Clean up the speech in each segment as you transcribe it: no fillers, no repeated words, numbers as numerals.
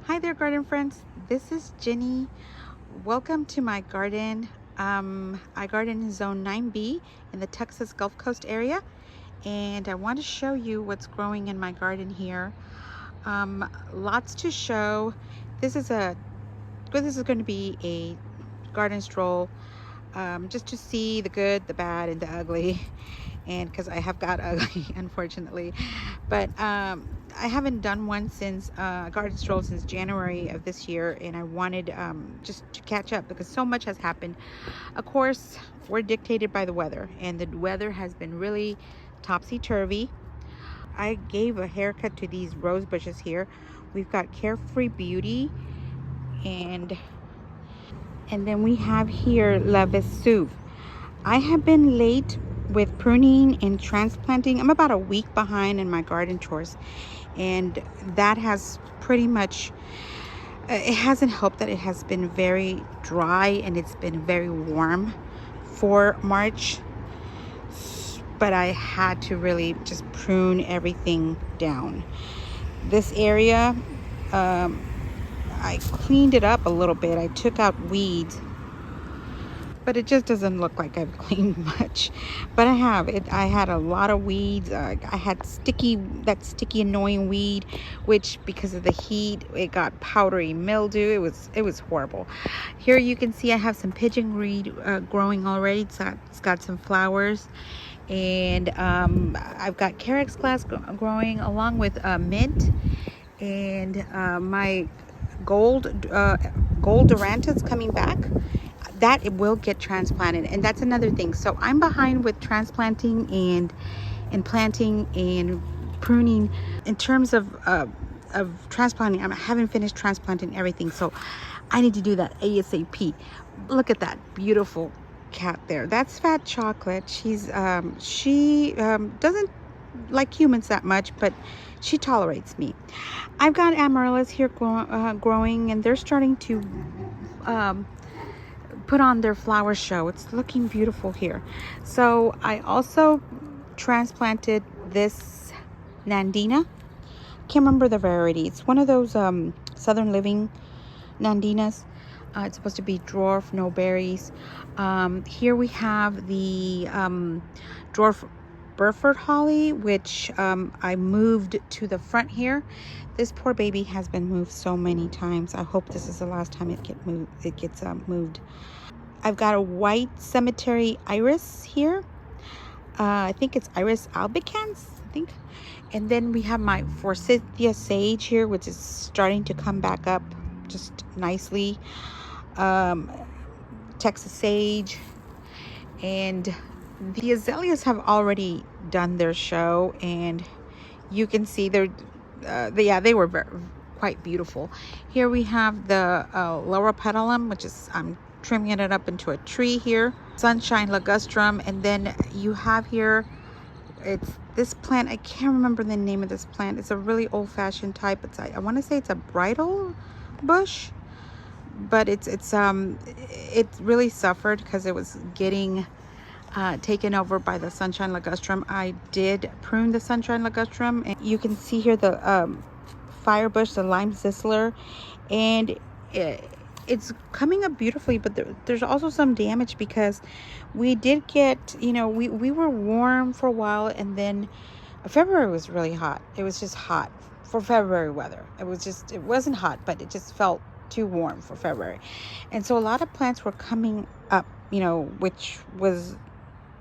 Hi there, garden friends. This is Jenny. Welcome to my garden. I garden in zone 9B in the Texas Gulf Coast area, and I want to show you what's growing in my garden here. Lots to show. This is going to be a garden stroll, just to see the good, the bad, and the ugly. And because I have got ugly, unfortunately, but I haven't done one since garden stroll since January of this year, and I wanted just to catch up because so much has happened. Of course, we're dictated by the weather, and the weather has been really topsy-turvy. I gave a haircut to these rose bushes here. We've got Carefree Beauty, and then we have here La Vesuve. I have been late with pruning and transplanting. I'm about a week behind in my garden chores, and that has pretty much it hasn't helped that it has been very dry and it's been very warm for March, but I had to really just prune everything down. This area, I cleaned it up a little bit. I took out weeds, but it just doesn't look like I've cleaned much. But I have it. I had a lot of weeds. I had that sticky annoying weed, which because of the heat it got powdery mildew. It was horrible. Here you can see I have some pigeon reed growing already. It's got some flowers, and I've got carex glass growing along with mint, and my gold duranta's coming back. That it will get transplanted, and that's another thing. So I'm behind with transplanting and planting and pruning. In terms of transplanting, I haven't finished transplanting everything, so I need to do that ASAP. Look at that beautiful cat there. That's Fat Chocolate. She doesn't like humans that much, but she tolerates me. I've got amaryllis here growing, and they're starting to put on their flower show. It's looking beautiful here. So I also transplanted this Nandina. Can't remember the variety. It's one of those Southern Living Nandinas. It's supposed to be dwarf, no berries. Here we have the dwarf Burford holly, which I moved to the front here. This poor baby has been moved so many times. I hope this is the last time it gets moved. I've got a white cemetery iris here. I think it's Iris albicans, I think. And then we have my forsythia sage here, which is starting to come back up just nicely. Texas sage, and the azaleas have already done their show, and you can see they were quite beautiful. Here we have the lower petalum, which is I'm trimming it up into a tree here. Sunshine ligustrum, and then you have here, it's this plant. I can't remember the name of this plant. It's a really old-fashioned type. I want to say it's a bridal bush, but it really suffered because it was getting taken over by the sunshine ligustrum. I did prune the sunshine ligustrum, and you can see here the fire bush, the lime zistler, and it's coming up beautifully, but there's also some damage because we did get, we were warm for a while, and then February was really hot. It was just hot for February weather. It wasn't hot, but it just felt too warm for February. And so a lot of plants were coming up, which was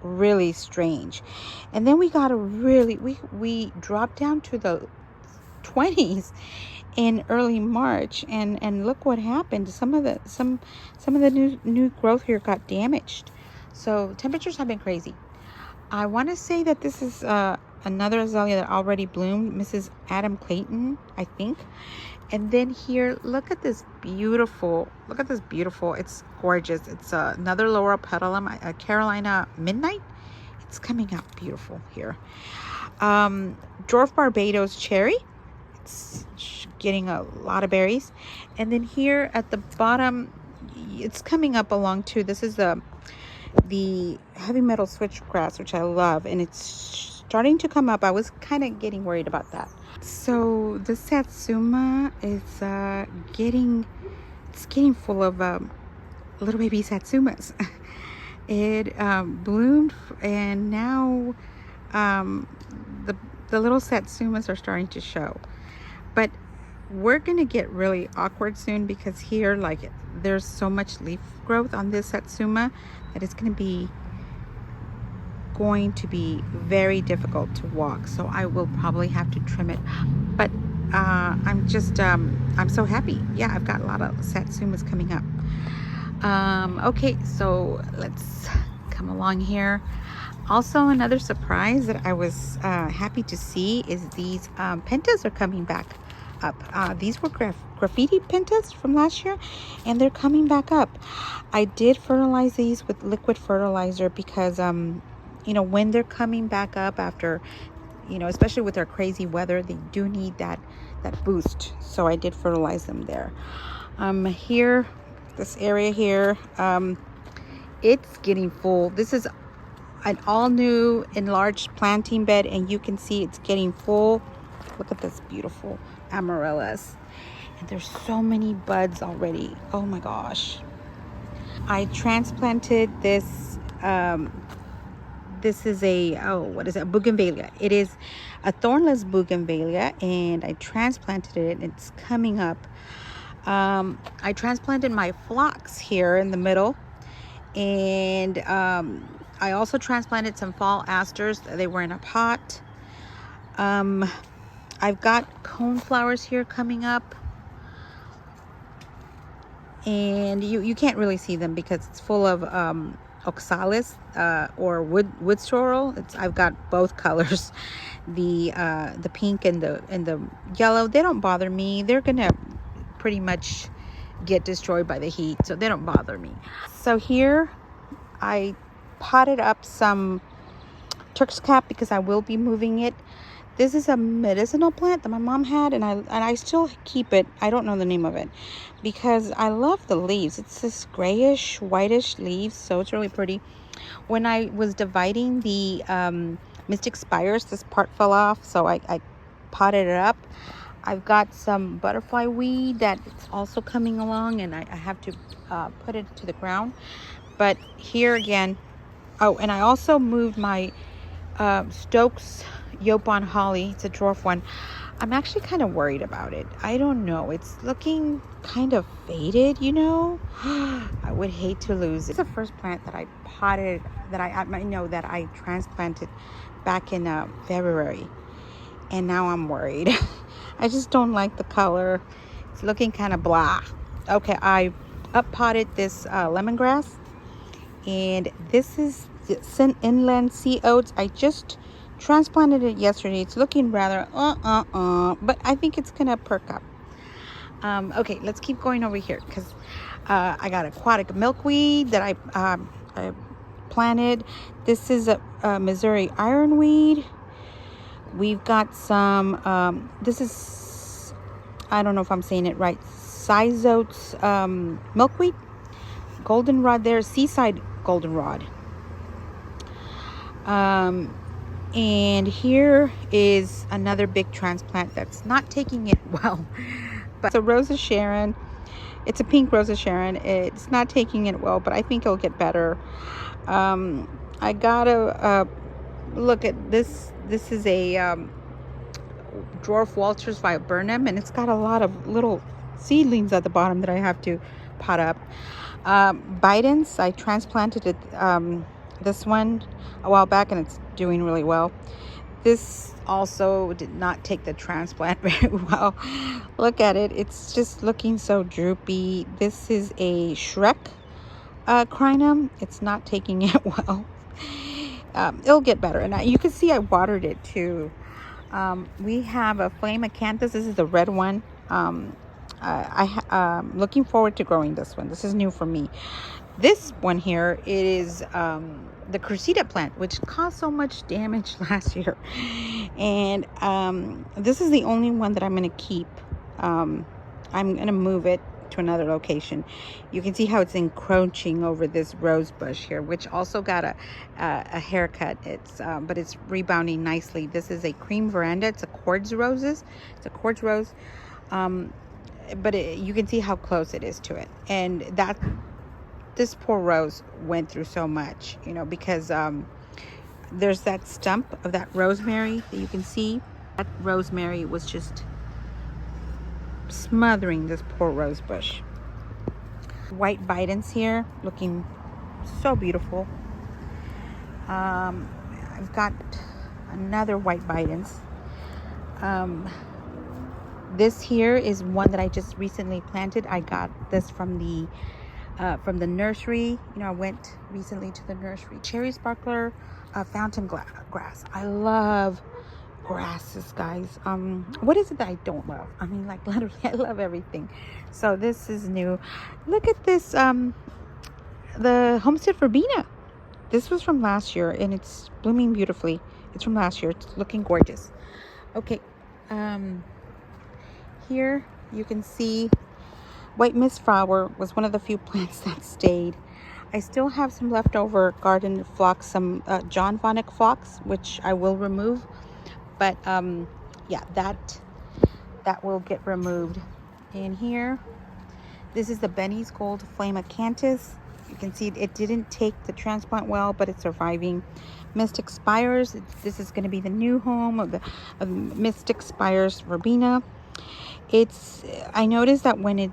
really strange. And then we got we dropped down to the 20s in early March, and look what happened. Some of the new growth here got damaged. So temperatures have been crazy. I want to say that this is another azalea that already bloomed, Mrs. Adam Clayton, I think. And then here, look at this beautiful, it's gorgeous. It's another lower petalum, a Carolina Midnight. It's coming out beautiful here. Dwarf Barbados Cherry. It's getting a lot of berries. And then here at the bottom, it's coming up along too. This is the heavy metal switchgrass, which I love, and it's starting to come up. I was kind of getting worried about that. So the satsuma is getting full of little baby satsumas. It bloomed, and now um, the little satsumas are starting to show. But we're gonna get really awkward soon, because here, like, there's so much leaf growth on this satsuma that it's going to be very difficult to walk. So I will probably have to trim it. But I'm just I'm so happy. Yeah, I've got a lot of satsumas coming up. Okay, so let's come along here. Also, another surprise that I was happy to see is these pentas are coming back up. These were graffiti pentas from last year, and they're coming back up. I did fertilize these with liquid fertilizer because you know, when they're coming back up after, you know, especially with our crazy weather, they do need that boost. So I did fertilize them there. Here, this area here, it's getting full. This is an all new enlarged planting bed, and you can see it's getting full. Look at this beautiful amaryllis, and there's so many buds already. Oh my gosh. I transplanted this this is a what is it, bougainvillea. It is a thornless bougainvillea, and I transplanted it. It's coming up. I transplanted my phlox here in the middle, and I also transplanted some fall asters. They were in a pot. I've got coneflowers here coming up, and you can't really see them because it's full of oxalis or wood sorrel. I've got both colors, the pink and the yellow. They don't bother me. They're gonna pretty much get destroyed by the heat, so they don't bother me. So here I potted up some Turk's cap because I will be moving it. This is a medicinal plant that my mom had, and I still keep it. I don't know the name of it because I love the leaves. It's this grayish, whitish leaves, so it's really pretty. When I was dividing the Mystic Spires, this part fell off, so I potted it up. I've got some butterfly weed that is also coming along, and I have to put it to the ground. But here again, oh, and I also moved my Stokes Yopon Holly. It's a dwarf one. I'm actually kind of worried about it. I don't know. It's looking kind of faded, you know. I would hate to lose it. It's the first plant that I potted, that I know that I transplanted back in February, and now I'm worried. I just don't like the color. It's looking kind of blah. Okay, I up potted this lemongrass, and this is the inland sea oats. I just transplanted it yesterday. It's looking rather but I think it's gonna perk up. Okay, let's keep going over here because I got aquatic milkweed that I planted. This is a Missouri ironweed. We've got some this is, I don't know if I'm saying it right, Sizotes milkweed, goldenrod there, seaside goldenrod. And here is another big transplant that's not taking it well. But it's a Rosa Sharon. It's a pink Rosa Sharon. It's not taking it well, but I think it'll get better. I gotta look at this. This is a dwarf Walters viburnum, and it's got a lot of little seedlings at the bottom that I have to pot up. Bidens, I transplanted it, this one a while back, and it's doing really well. This also did not take the transplant very well. Look at it. It's just looking so droopy. This is a Shrek crinum. It's not taking it well. It'll get better. And you can see I watered it too. We have a flame acanthus. This is the red one. I'm looking forward to growing this one. This is new for me. This one here, it is the Cressida plant, which caused so much damage last year. And this is the only one that I'm going to keep. I'm going to move it to another location. You can see how it's encroaching over this rose bush here, which also got a haircut. It's but it's rebounding nicely. This is a cream veranda. It's a quartz roses. It's a quartz rose. But you can see how close it is to it. And that this poor rose went through so much, you know, because there's that stump of that rosemary that you can see. That rosemary was just smothering this poor rose bush. White bitens here, looking so beautiful. I've got another white bitens. This here is one that I just recently planted. I got this from the nursery. You know, I went recently to the nursery. Cherry sparkler fountain grass. I love grasses, guys. What is it that I don't love? I mean, like, literally, I love everything. So this is new. Look at this, the Homestead Verbena. This was from last year, and it's blooming beautifully. It's from last year. It's looking gorgeous. Okay, here you can see white mist flower was one of the few plants that stayed. I still have some leftover garden phlox, some John Vonick phlox, which I will remove. But yeah, that will get removed. In here, this is the Benny's Gold Flame Acanthus. You can see it didn't take the transplant well, but it's surviving. Mystic Spires. This is going to be the new home of the Mystic Spires verbena. I noticed that when it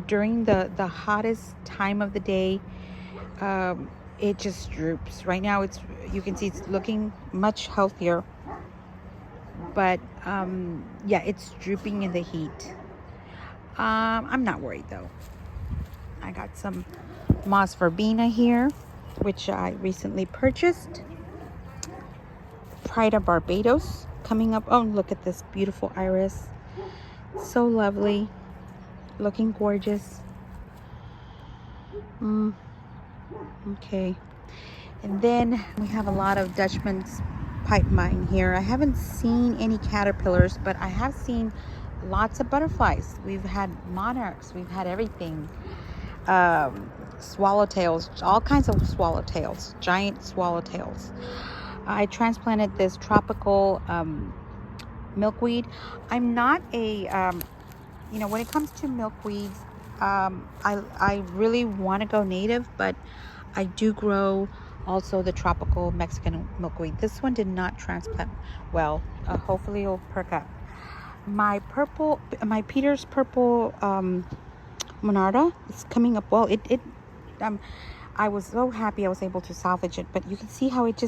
during the hottest time of the day, it just droops. Right now, you can see it's looking much healthier. But yeah, it's drooping in the heat. I'm not worried though. I got some moss verbena here, which I recently purchased. Pride of Barbados coming up. Oh, look at this beautiful iris. So lovely, looking gorgeous. Okay, and then we have a lot of Dutchman's pipe mine here. I haven't seen any caterpillars, but I have seen lots of butterflies. We've had monarchs, we've had everything. Swallowtails, all kinds of swallowtails, giant swallowtails. I transplanted this tropical milkweed. I'm not a you know, when it comes to milkweeds, I really want to go native, but I do grow also the tropical Mexican milkweed. This one did not transplant well. Hopefully it'll perk up. My Peter's purple Monarda is coming up well. I was so happy I was able to salvage it, but you can see how it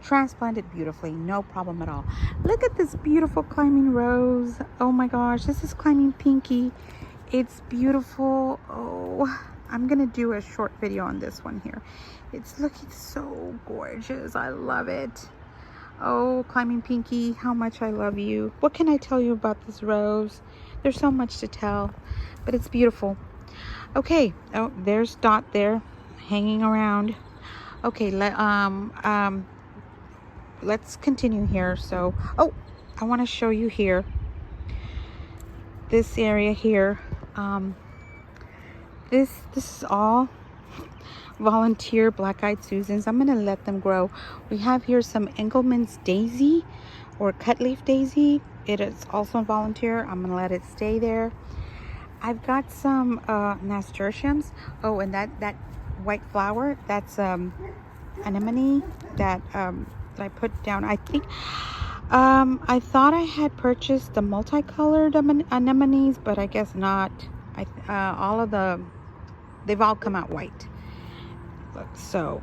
transplanted beautifully, no problem at all. Look at this beautiful climbing rose. Oh my gosh, this is climbing pinky. It's beautiful. Oh, I'm gonna do a short video on this one here. It's looking so gorgeous. I love it. Oh, climbing pinky, how much I love you. What can I tell you about this rose? There's so much to tell, but it's beautiful. Okay, oh, there's Dot there hanging around. Okay, let's continue here. So, oh, I want to show you here, this area here. This is all volunteer black-eyed Susans. I'm gonna let them grow. We have here some Engelmann's daisy or cutleaf daisy. It is also a volunteer. I'm gonna let it stay there. I've got some nasturtiums. Oh, and that white flower, that's anemone that I put down. I think I thought I had purchased the multicolored anemones, but I guess not. They've all come out white. Look, so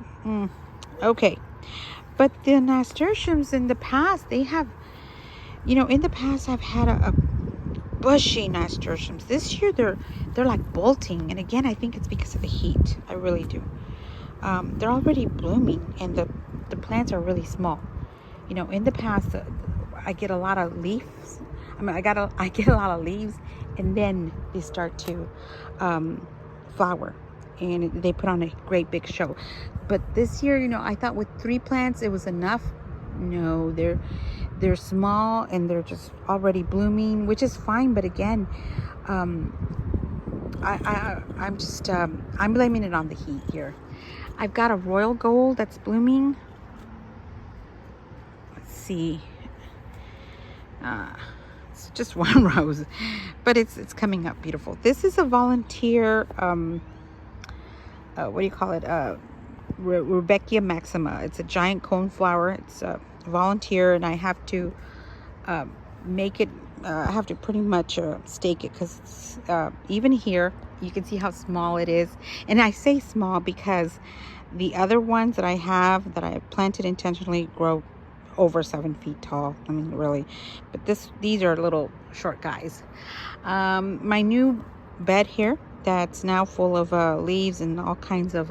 okay. But the nasturtiums in the past, they have, you know, in the past I've had a bushy nasturtiums. This year they're like bolting, and again I think it's because of the heat. I really do. They're already blooming, and the plants are really small. You know, in the past I get a lot of leaves. I get a lot of leaves, and then they start to flower, and they put on a great big show. But this year, you know, I thought with 3 plants it was enough. No, they're small and they're just already blooming, which is fine. But again, I'm blaming it on the heat here. I've got a royal gold that's blooming. Let's see. It's just one rose, but it's coming up beautiful. This is a volunteer, what do you call it? Rudbeckia maxima. It's a giant cone flower. It's a volunteer, and I have to make it. I have to pretty much stake it, because it's, even here you can see how small it is. And I say small because the other ones that I have that I planted intentionally grow over 7 feet tall. I mean, really. But these are little short guys. My new bed here that's now full of leaves and all kinds of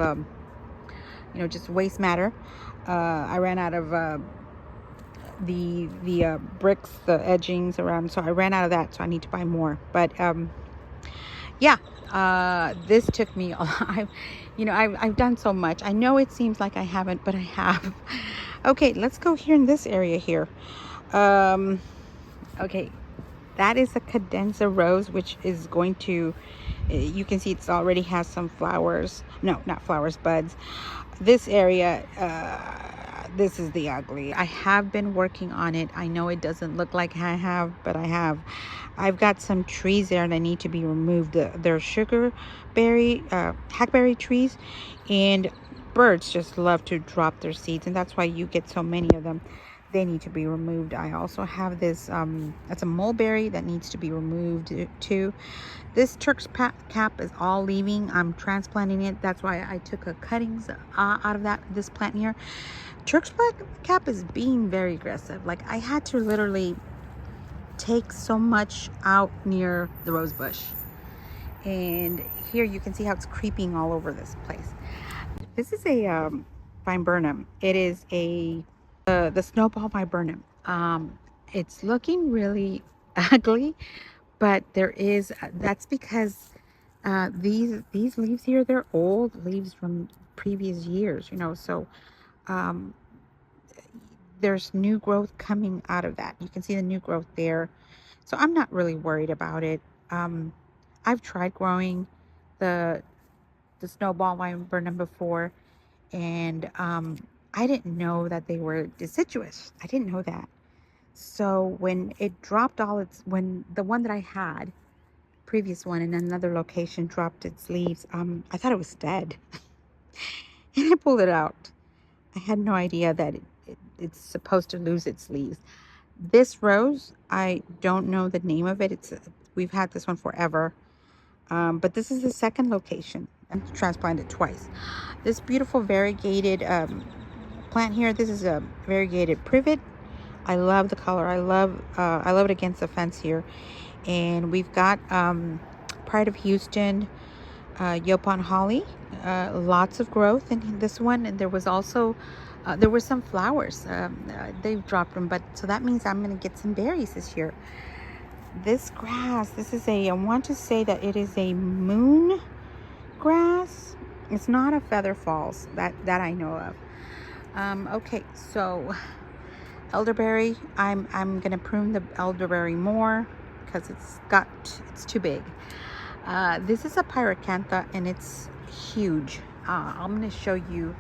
just waste matter. I ran out of the bricks, the edgings around, so I ran out of that, so I need to buy more. But yeah, this took me I've done so much. I know it seems like I haven't, but I have. Okay, let's go here in this area here. Okay, that is a cadenza rose, which is going to, you can see it's already has some flowers. No, not flowers, buds. This area, this is the ugly. I have been working on it. I know it doesn't look like I have, but I have. I've got some trees there that need to be removed. They're sugarberry, hackberry trees, and birds just love to drop their seeds, and that's why you get so many of them. They need to be removed. I also have this, that's a mulberry that needs to be removed too. This Turk's cap is all leaving. I'm transplanting it. That's why I took a cuttings out of this plant here. Turk's cap is being very aggressive. Like, I had to literally take so much out near the rose bush. And here you can see how it's creeping all over this place. This is a viburnum. It is the snowball viburnum. It's looking really ugly, but there is, that's because these leaves here, they're old leaves from previous years, so there's new growth coming out of that. You can see the new growth there, so I'm not really worried about it. I've tried growing the snowball viburnum before, and I didn't know that they were deciduous. I didn't know that. So when it dropped when the one that I had, previous one in another location, dropped its leaves, I thought it was dead. And I pulled it out. I had no idea that it's supposed to lose its leaves. This rose, I don't know the name of it. We've had this one forever. But this is the second location. I've transplanted twice. This beautiful variegated plant here, this is a variegated privet. I love the color. I love it against the fence here. And we've got Pride of Houston, Yopon holly, lots of growth in this one. And there was also there were some flowers. They've dropped them, but so that means I'm going to get some berries this year. This grass, this is I want to say that it is a moon grass. It's not a feather falls that I know of. Okay, so elderberry, I'm gonna prune the elderberry more because it's too big. This is a pyracantha, and it's huge. I'm gonna show you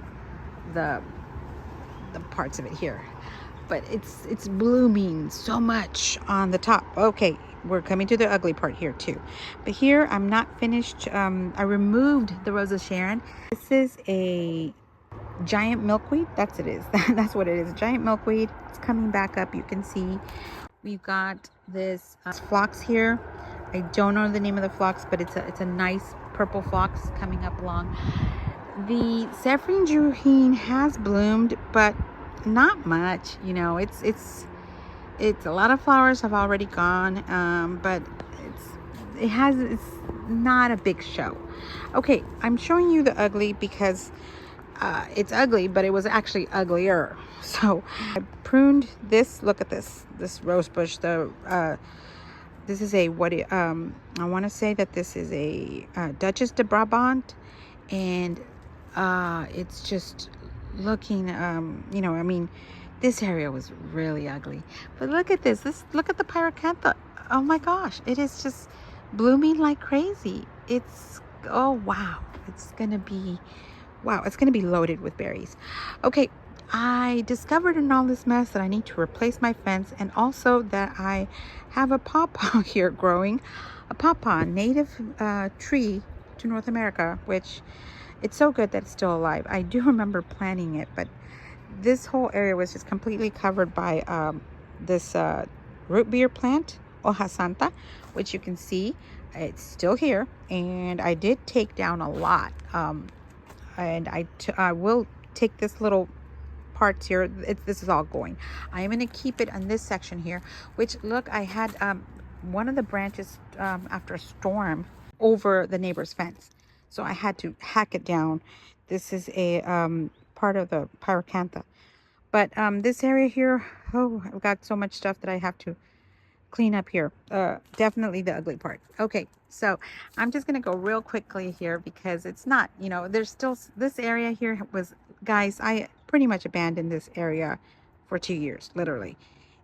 the parts of it here, but it's blooming so much on the top. Okay, we're coming to the ugly part here too, but here I'm not finished. I removed the Rose of Sharon. This is a giant milkweed. That's what it is, a giant milkweed. It's coming back up. You can see we've got this phlox here. I don't know the name of the phlox, but it's a nice purple phlox coming up along. The Saffron Juheen has bloomed, but not much. It's a lot of flowers have already gone, but it's not a big show. Okay, I'm showing you the ugly because it's ugly, but it was actually uglier. So I pruned this. Look at this rose bush. This is I want to say that this is a Duchess de Brabant, and it's just looking, This area was really ugly. But look at this. Look at the pyracantha. Oh my gosh. It is just blooming like crazy. It's, oh wow. It's going to be, wow. It's going to be loaded with berries. Okay. I discovered in all this mess that I need to replace my fence, and also that I have a pawpaw here growing. A pawpaw, native tree to North America, which it's so good that it's still alive. I do remember planting it, but this whole area was just completely covered by this root beer plant, hoja santa, which you can see it's still here. And I did take down a lot. And I will take this little parts here. This is all going. I am going to keep it on this section here, which look, I had one of the branches after a storm over the neighbor's fence. So I had to hack it down. This is a part of the pyracantha. But this area here, oh, I've got so much stuff that I have to clean up here. Definitely the ugly part. Okay, so I'm just gonna go real quickly here because it's not, you know, there's still, this area here was, guys, I pretty much abandoned this area for 2 years, literally.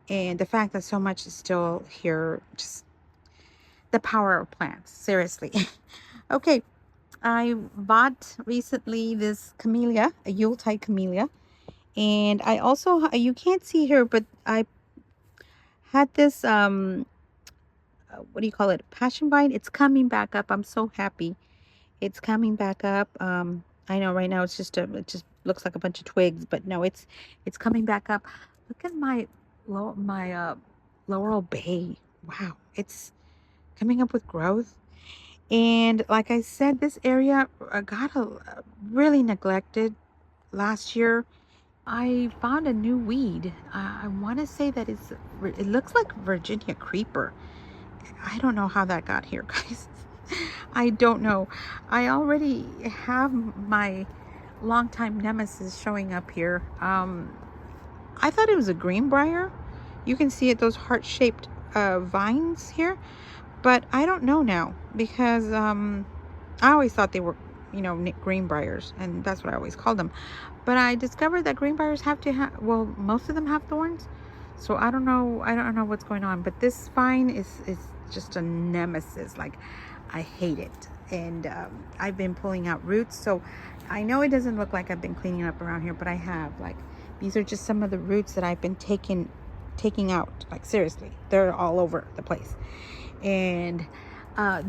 And the fact that so much is still here, just the power of plants, seriously. Okay, I bought recently this camellia, a Yuletide camellia. And I also, you can't see here, but I had this, what do you call it? Passion vine. It's coming back up. I'm so happy. It's coming back up. I know right now it's just it just looks like a bunch of twigs, but no, it's coming back up. Look at my Laurel Bay. Wow, it's coming up with growth. And like I said, this area got really neglected last year. I found a new weed. I want to say that it looks like Virginia creeper. I don't know how that got here, guys. I don't know. I already have my longtime nemesis showing up here. I thought it was a greenbrier. You can see it, those heart-shaped vines here. But I don't know now because I always thought they were, you know, greenbriers, and that's what I always called them. But I discovered that greenbriers have to have, well, most of them have thorns. So I don't know what's going on. But this vine is just a nemesis. Like, I hate it. And I've been pulling out roots. So I know it doesn't look like I've been cleaning up around here, but I have. Like, these are just some of the roots that I've been taking out. Like, seriously, they're all over the place. And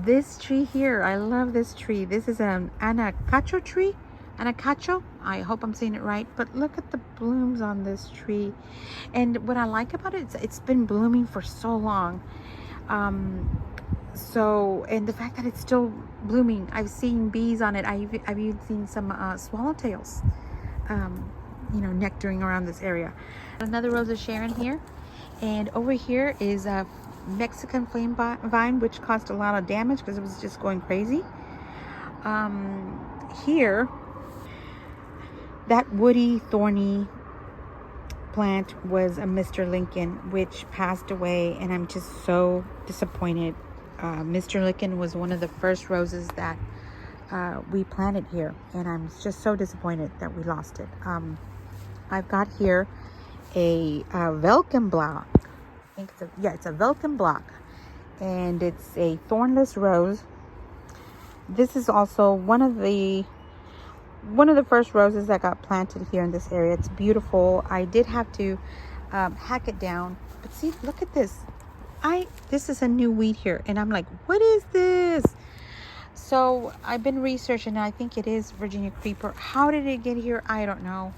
this tree here, I love this tree. This is an anacacho tree. Anacacho, I hope I'm saying it right, but look at the blooms on this tree. And what I like about it, it's been blooming for so long. And the fact that it's still blooming, I've seen bees on it. I've even seen some swallowtails, you know, nectaring around this area. Another Rose of Sharon here. And over here is a Mexican flame vine, which caused a lot of damage because it was just going crazy. Here, that woody, thorny plant was a Mr. Lincoln, which passed away, and I'm just so disappointed. Mr. Lincoln was one of the first roses that we planted here, and I'm just so disappointed that we lost it. I've got here a Velken block. I think it's a Velken block, and it's a thornless rose. This is also one of the first roses that got planted here in this area. It's beautiful. I did have to hack it down, but see, look at this. This is a new weed here, and I'm like, what is this? So I've been researching, and I think it is Virginia creeper. How did it get here? I don't know,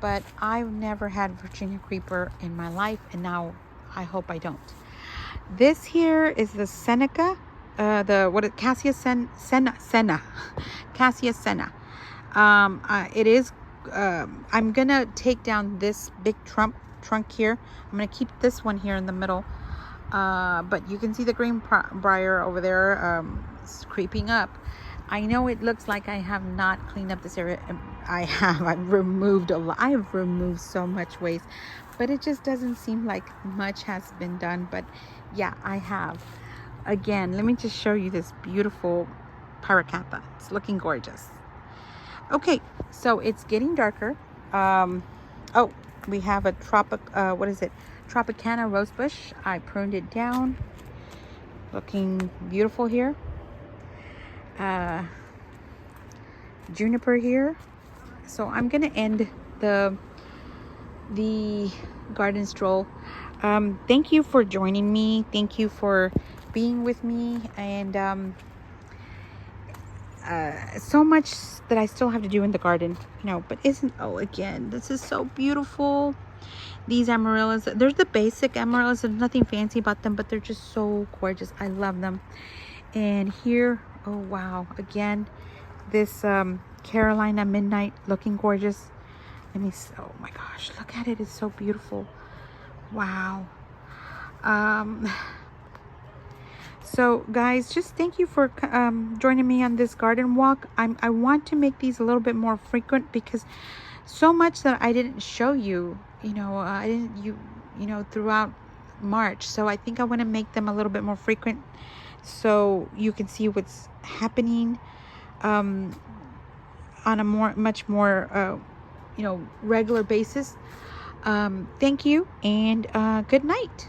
but I've never had Virginia creeper in my life, and now I hope I don't. This here is the Seneca, Cassia Senna. Cassia Senna. It is, I'm gonna take down this big trunk here. I'm gonna keep this one here in the middle. But you can see the greenbrier over there creeping up. I know it looks like I have not cleaned up this area. I've removed a lot. I have removed so much waste, but it just doesn't seem like much has been done. But yeah, I have. Again, let me just show you this beautiful pyracantha. It's looking gorgeous. Okay, so it's getting darker. Oh, We have a what is it? Tropicana rose bush. I pruned it down. Looking beautiful here. Juniper here. So I'm gonna end the garden stroll. Thank you for joining me. Thank you for being with me, and so much that I still have to do in the garden, but again, this is so beautiful. These amaryllis, there's the basic amaryllis. There's nothing fancy about them, but they're just so gorgeous. I love them. And here, oh wow, again, this Carolina Midnight, looking gorgeous. Oh my gosh, look at it. It's so beautiful. Wow. So guys, just thank you for joining me on this garden walk. I want to make these a little bit more frequent, because so much that I didn't show you, I didn't throughout March. So I think I want to make them a little bit more frequent, so you can see what's happening on a much more regular basis. Thank you, and good night.